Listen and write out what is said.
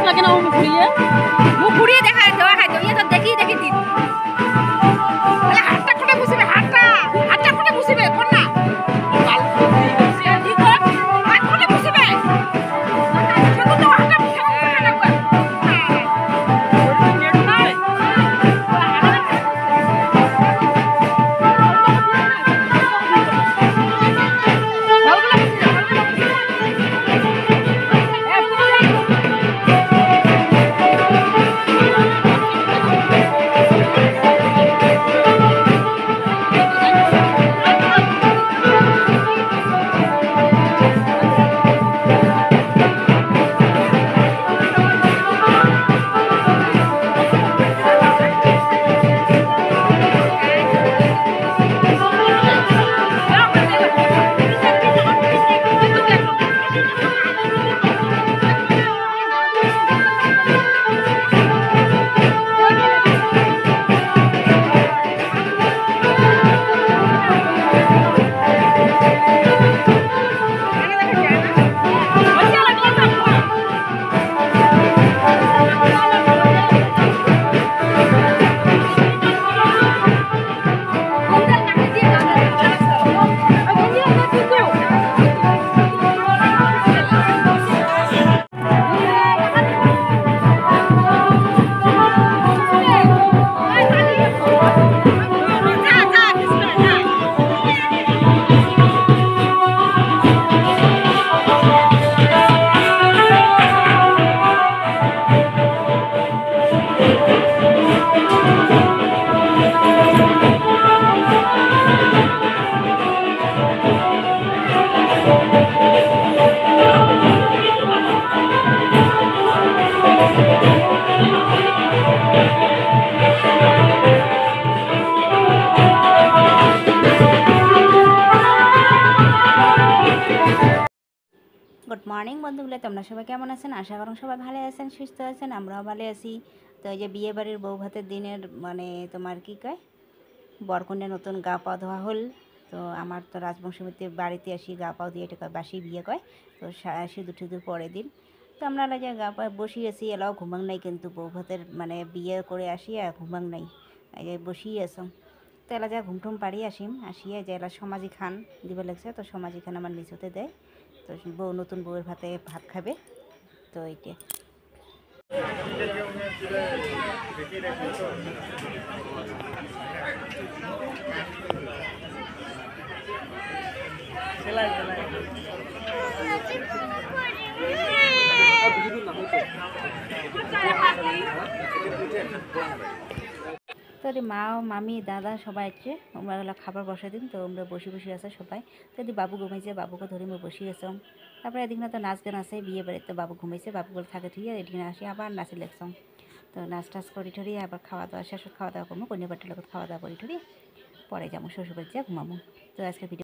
লাগে না মুখ ঘুরিয়ে দেখা দেওয়া খাইতো ইয়ে তো দেখি দেখি দিন হাতটা কোটে বুঝিবে হাতটা কোটে বুঝিবে কোন না গুড মর্নিং বন্ধুগুলো, তোমরা সবাই কেমন আছেন? আশা করুন সবাই ভালো আছেন, সুস্থ আছেন, আমরাও ভালো আছি। তো এই যে বিয়ে বাড়ির বউ ভাতের দিনের মানে তোমার কী কয় বরকন্যা নতুন গা পা ধোয়া হল। তো আমার তো রাজবংশীতে বাড়িতে আসি গা পাও দিয়ে, এটা কয় বাসি বিয়ে কয়। তো সিঁদুর টিঁদুর পরের দিন তো আমরা যে গা পা বসিয়েছি, এলাও ঘুমাং নাই, কিন্তু বউ ভাতের মানে বিয়ে করে আসি আর ঘুমাং নাই, এই যে বসিয়ে আছো। তো এলা যা ঘুমটুম পাড়িয়ে আসিয়ে যে এলা সমাজি খান দিবে লাগছে। তো সমাজি খান আমার লিচুতে দেয়। তো বউ নতুন বউয়ের ভাতে ভাত খাবে। তো এইটা তো মা মামি দাদা সবাই আছে, আমরা এগুলো খাবার বসা দিন। তো আমরা বসে বসে আছে সবাই। তো বাবু ঘুমাইছে, বাবুকে ধরে আমরা বসে আসাম। তারপরে এদিকে তো নাচ গান আছে বিয়ে বাড়িতে। বাবু ঘুমাইছে, বাবু বলে থাকে ঠিক আছে, এদিকে আসি আবার নাচে লেগছম। তো নাচ টাচ করি ঠরি আবার খাওয়া দাওয়া শেষ, খাওয়া দাওয়া করবো, কন্যা বাটির লোক খাওয়া দাওয়া করি ঠরি পরে যাবো শ্বশুরবাড়ি যা ঘুমাবো। তো আজকে ভিডিও